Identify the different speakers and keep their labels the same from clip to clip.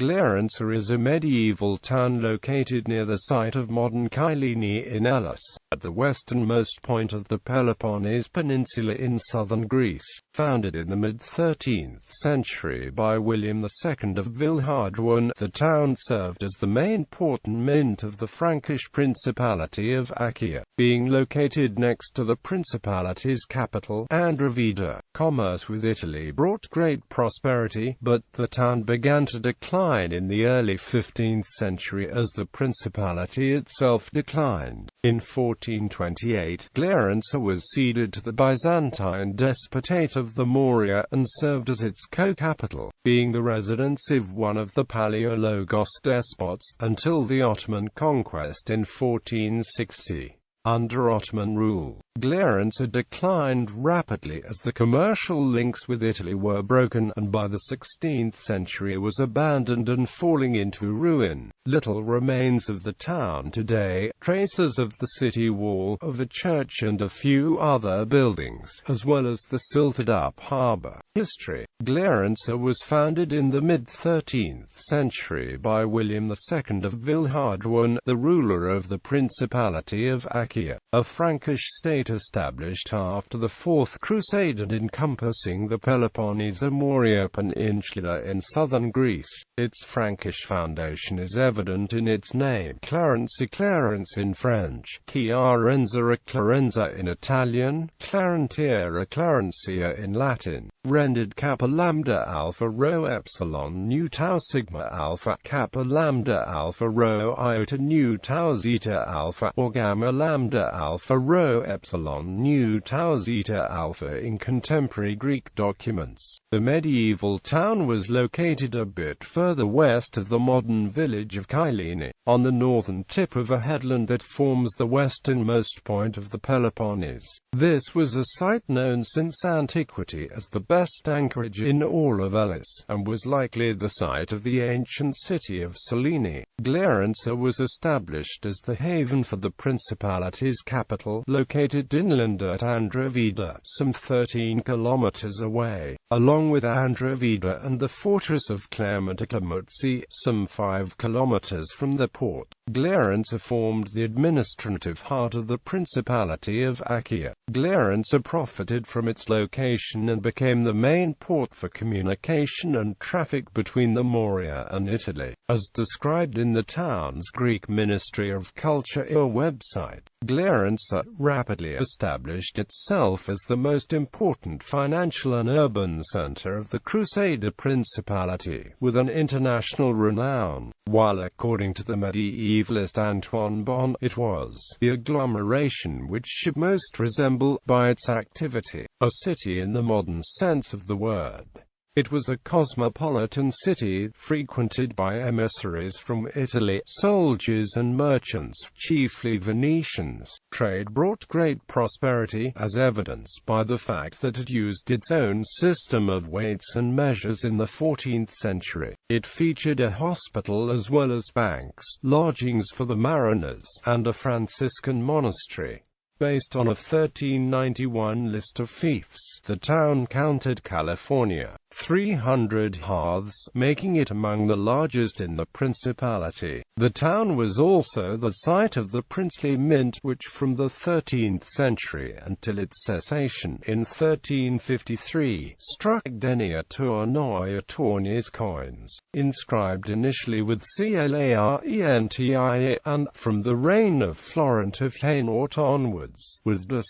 Speaker 1: Glarentza is a medieval town located near the site of modern Kyllini in Elis, at the westernmost point of the Peloponnese peninsula in southern Greece. Founded in the mid-13th century by William II of Villehardouin, the town served as the main port and mint of the Frankish Principality of Achaea, being located next to the principality's capital. Andravida.Commerce with Italy brought great prosperity, but the town began to decline in the early 15th century as the principality itself declined. In 1428, Glarentza was ceded to the Byzantine Despotate of the Morea and served as its co-capital, being the residence of one of the Palaiologos despots, until the Ottoman conquest in 1460. Under Ottoman rule, Glarentza declined rapidly as the commercial links with Italy were broken, and by the 16th century was abandoned and falling into ruin. Little remains of the town today, traces of the city wall, of a church and a few other buildings, as well as the silted-up harbour. History. Glarentza was founded in the mid-13th century by William II of Villehardouin, the ruler of the Principality of Achaea, a Frankish state established after the Fourth Crusade and encompassing the Peloponnese Morea peninsula in southern Greece. Its Frankish foundation is evident in its name, Clarence in French, Chiarenza Clarenza in Italian, Clarentiera Clarencia in Latin, rendered kappa lambda alpha rho epsilon nu tau sigma alpha, kappa lambda alpha rho iota nu tau zeta alpha, or gamma lambda alpha rho epsilon nu tau zeta alpha in contemporary Greek documents. The medieval town was located a bit further west of the modern village of Kyllini, on the northern tip of a headland that forms the westernmost point of the Peloponnese. This was a site known since antiquity as the best anchorage in all of Elis, and was likely the site of the ancient city of Kyllini. Glarentza was established as the haven for the principality's capital, located inland at Andravida, some 13 kilometers away, along with Andravida and the fortress of Clermont-Clermont-Sea, some 5 kilometers from the port. Glarentza formed the administrative heart of the Principality of Achaea. Glarentza profited from its location and became the main port for communication and traffic between the Morea and Italy, as described in the town's Greek Ministry of Culture website. Glarentza rapidly established itself as the most important financial and urban center of the Crusader Principality, with an international renown, while according to the medievalist Antoine Bon, it was the agglomeration which should most resemble, by its activity, a city in the modern sense of the word. It was a cosmopolitan city, frequented by emissaries from Italy, soldiers and merchants, chiefly Venetians. Trade brought great prosperity, as evidenced by the fact that it used its own system of weights and measures in the 14th century. It featured a hospital as well as banks, lodgings for the mariners, and a Franciscan monastery. Based on a 1391 list of fiefs, the town counted California 300 hearths, making it among the largest in the principality. The town was also the site of the princely mint, which from the 13th century until its cessation in 1353 struck denier tournoi attorneys coins, inscribed initially with Clarenti and, from the reign of Florent of Hainaut onwards, with de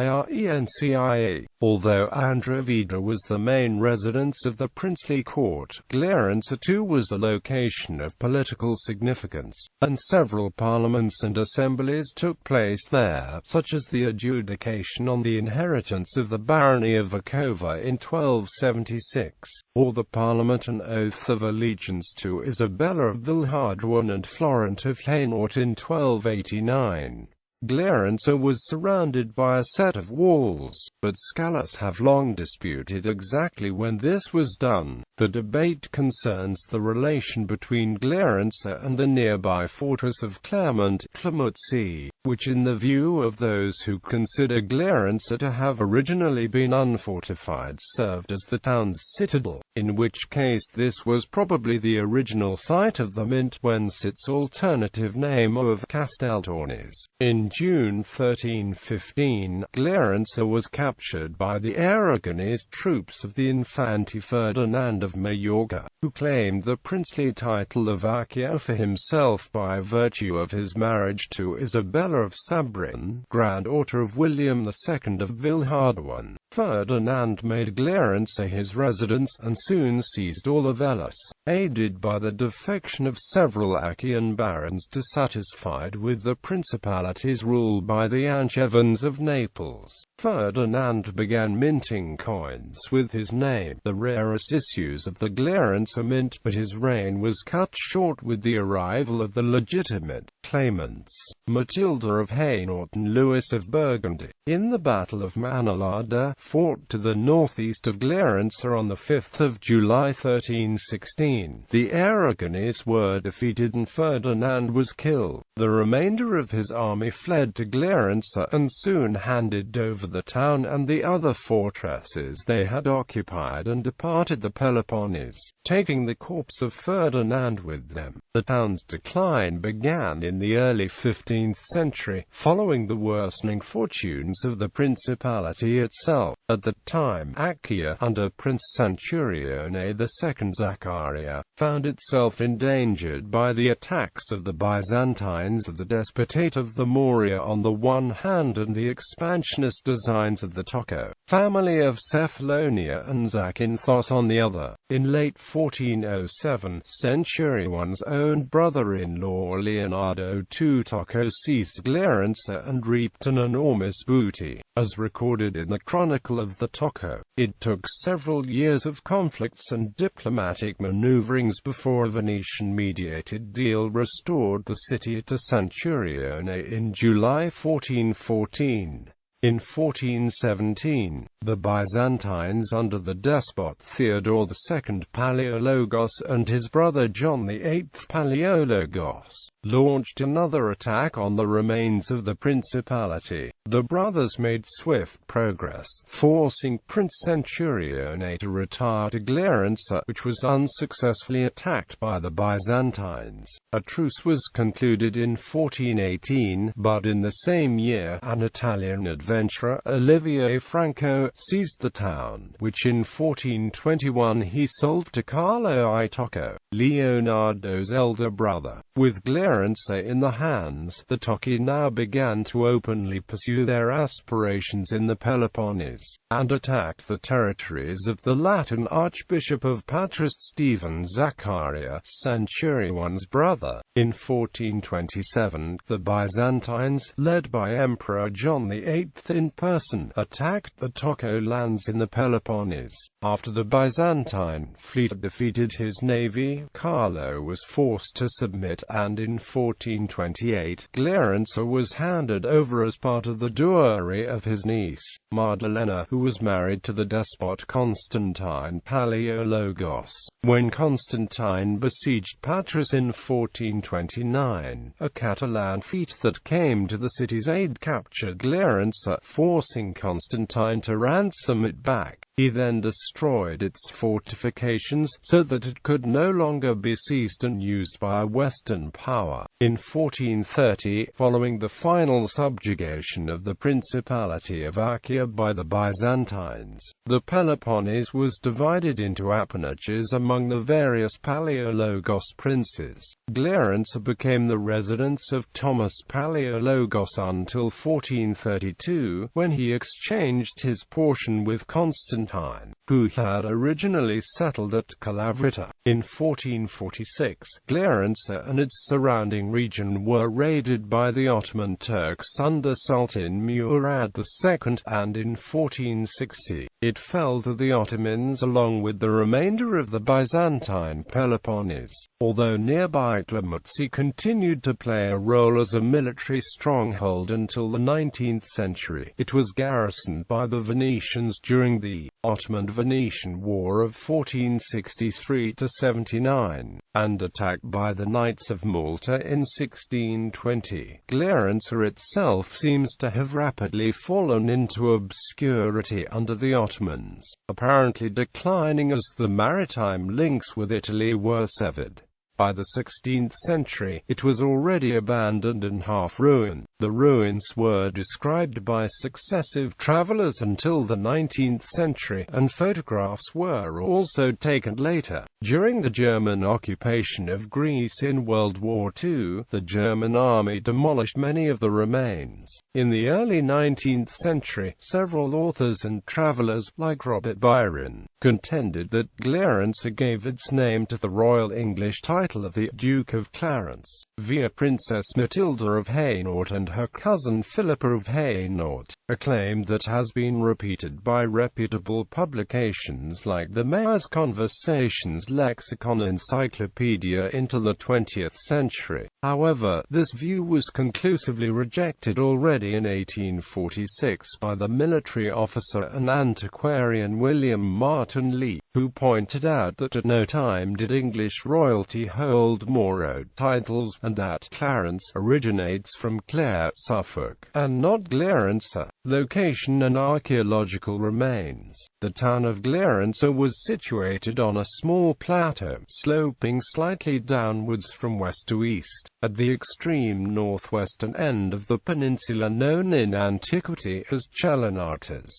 Speaker 1: Clarenti. Although Andravida was the main residence of the princely court, Glarentza too was a location of political significance, and several parliaments and assemblies took place there, such as the adjudication on the inheritance of the barony of Acova in 1276, or the parliament and oath of allegiance to Isabella of Villehardouin and Florent of Hainaut in 1289. Glarentza was surrounded by a set of walls, but scholars have long disputed exactly when this was done. The debate concerns the relation between Glarentza and the nearby fortress of Clermont-Clermont-Sea. which in the view of those who consider Glarentza to have originally been unfortified served as the town's citadel, in which case this was probably the original site of the mint, whence its alternative name of Casteltornis. In June 1315, Glarentza was captured by the Aragonese troops of the Infante Ferdinand of Majorca, who claimed the princely title of Achaea for himself by virtue of his marriage to Isabella of Sabran, granddaughter of William II of Villehardouin. Ferdinand made Glarentza his residence, and soon seized all of Elis, aided by the defection of several Achaean barons dissatisfied with the principalities ruled by the Angevins of Naples. Ferdinand began minting coins with his name, the rarest issues of the Glarentza mint, but his reign was cut short with the arrival of the legitimate claimants, Matilda of Hainaut and Louis of Burgundy. In the Battle of Manilada, fought to the northeast of Glarentza on 5 July 1316, the Aragonese were defeated and Ferdinand was killed. The remainder of his army fled to Glarentza and soon handed over the town and the other fortresses they had occupied and departed the Peloponnese, taking the corpse of Ferdinand with them. The town's decline began in the early 15th century, following the worsening fortunes of the principality itself. At the time, Achaea, under Prince Centurione II Zaccaria, found itself endangered by the attacks of the Byzantines of the Despotate of the Morea on the one hand and the expansionist designs of the Tocco family of Cephalonia and Zakynthos on the other. In late 1407, Centurione's own brother-in-law Leonardo II Tocco seized Glarentza and reaped an enormous booty. As recorded in the Chronicle of the Tocco, it took several years of conflicts and diplomatic maneuverings before a Venetian-mediated deal restored the city to Centurione in July 1414. In 1417, the Byzantines under the despot Theodore II Palaiologos and his brother John VIII Palaiologos launched another attack on the remains of the principality. The brothers made swift progress, forcing Prince Centurione to retire to Glarentza, which was unsuccessfully attacked by the Byzantines. A truce was concluded in 1418, but in the same year, an Italian adventurer, Olivier Franco, seized the town, which in 1421 he sold to Carlo I Tocco, Leonardo's elder brother. With Glarentza in the hands, the Tocci now began to openly pursue their aspirations in the Peloponnese, and attacked the territories of the Latin Archbishop of Patras Stephen Zaccaria, Centurione's brother. In 1427, the Byzantines, led by Emperor John VIII in person, attacked the Tocco lands in the Peloponnese. After the Byzantine fleet defeated his navy, Carlo was forced to submit, and in 1428, Glarentza was handed over as part of the dowry of his niece, Maddalena, who was married to the despot Constantine Palaiologos. When Constantine besieged Patras in 1429, a Catalan fleet that came to the city's aid captured Glarentza, forcing Constantine to ransom it back. He then destroyed its fortifications, so that it could no longer be seized and used by a Western power. In 1430, following the final subjugation of the Principality of Achaea by the Byzantines, the Peloponnese was divided into appanages among the various Palaiologos princes. Glarentza became the residence of Thomas Palaiologos until 1432, when he exchanged his portion with Constantine, who had originally settled at Calavrita. In 1446, Glarentza and its surrounding region were raided by the Ottoman Turks under Sultan Murad II, and in 1460, it fell to the Ottomans along with the remainder of the Byzantine Peloponnese. Although nearby Glarentza continued to play a role as a military stronghold until the 19th century, it was garrisoned by the Venetians during the Ottoman-Venetian War of 1463–79, and attacked by the Knights of Malta in 1620. Glarentza itself seems to have rapidly fallen into obscurity under the Ottomans, apparently declining as the maritime links with Italy were severed. By the 16th century, it was already abandoned and half-ruined. The ruins were described by successive travelers until the 19th century, and photographs were also taken later. During the German occupation of Greece in World War II, the German army demolished many of the remains. In the early 19th century, several authors and travelers, like Robert Byron, contended that Glarentza gave its name to the royal English title of the Duke of Clarence, via Princess Matilda of Hainaut and her cousin Philippa of Hainaut, a claim that has been repeated by reputable publications like the Mayor's Conversations Lexicon Encyclopedia into the 20th century. However, this view was conclusively rejected already in 1846 by the military officer and antiquarian William Martin Lee, who pointed out that at no time did English royalty hold Morea titles, and that Clarence originates from Clare, Suffolk, and not Glarentza. Location and archaeological remains. The town of Glarentza was situated on a small plateau, sloping slightly downwards from west to east, at the extreme northwestern end of the peninsula known in antiquity as Chelinatas.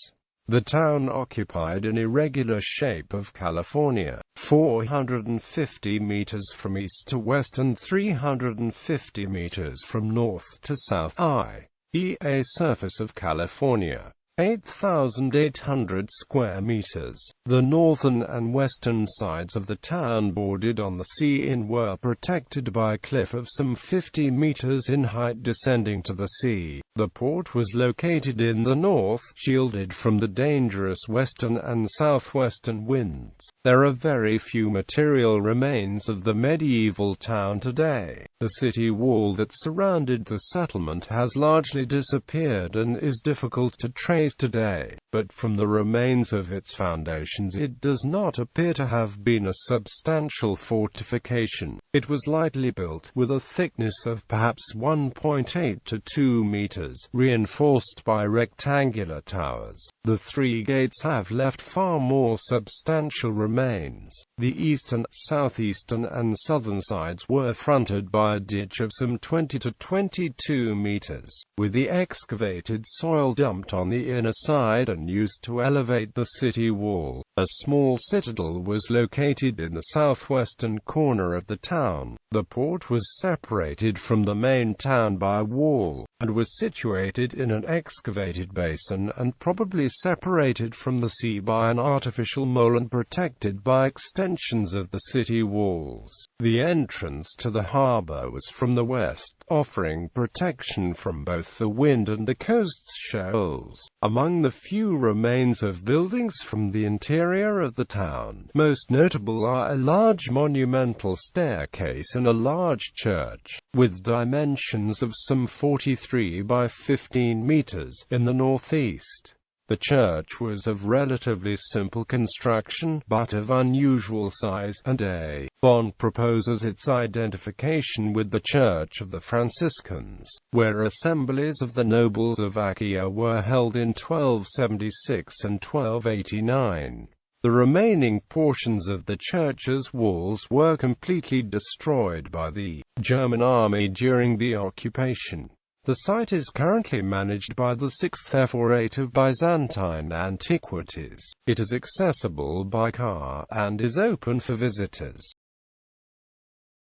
Speaker 1: The town occupied an irregular shape of California, 450 meters from east to west and 350 meters from north to south, i.e. a surface of California. 8,800 square meters. The northern and western sides of the town bordered on the sea and were protected by a cliff of some 50 meters in height descending to the sea. The port was located in the north, shielded from the dangerous western and southwestern winds. There are very few material remains of the medieval town today. The city wall that surrounded the settlement has largely disappeared and is difficult to trace today, but from the remains of its foundations it does not appear to have been a substantial fortification. It was lightly built, with a thickness of perhaps 1.8 to 2 meters, reinforced by rectangular towers. The three gates have left far more substantial remains. The eastern, southeastern and southern sides were fronted by a ditch of some 20 to 22 meters, with the excavated soil dumped on the inner side and used to elevate the city wall. A small citadel was located in the southwestern corner of the town. The port was separated from the main town by a wall, and was situated in an excavated basin and probably separated from the sea by an artificial mole and protected by extensions of the city walls. The entrance to the harbor was from the west, offering protection from both the wind and the coast's shoals. Among the few remains of buildings from the interior of the town, most notable are a large monumental staircase and a large church, with dimensions of some 43 by 15 meters, in the northeast. The church was of relatively simple construction, but of unusual size, and A. Bond proposes its identification with the Church of the Franciscans, where assemblies of the nobles of Achaea were held in 1276 and 1289. The remaining portions of the church's walls were completely destroyed by the German army during the occupation. The site is currently managed by the 6th Ephorate of Byzantine Antiquities. It is accessible by car, and is open for visitors.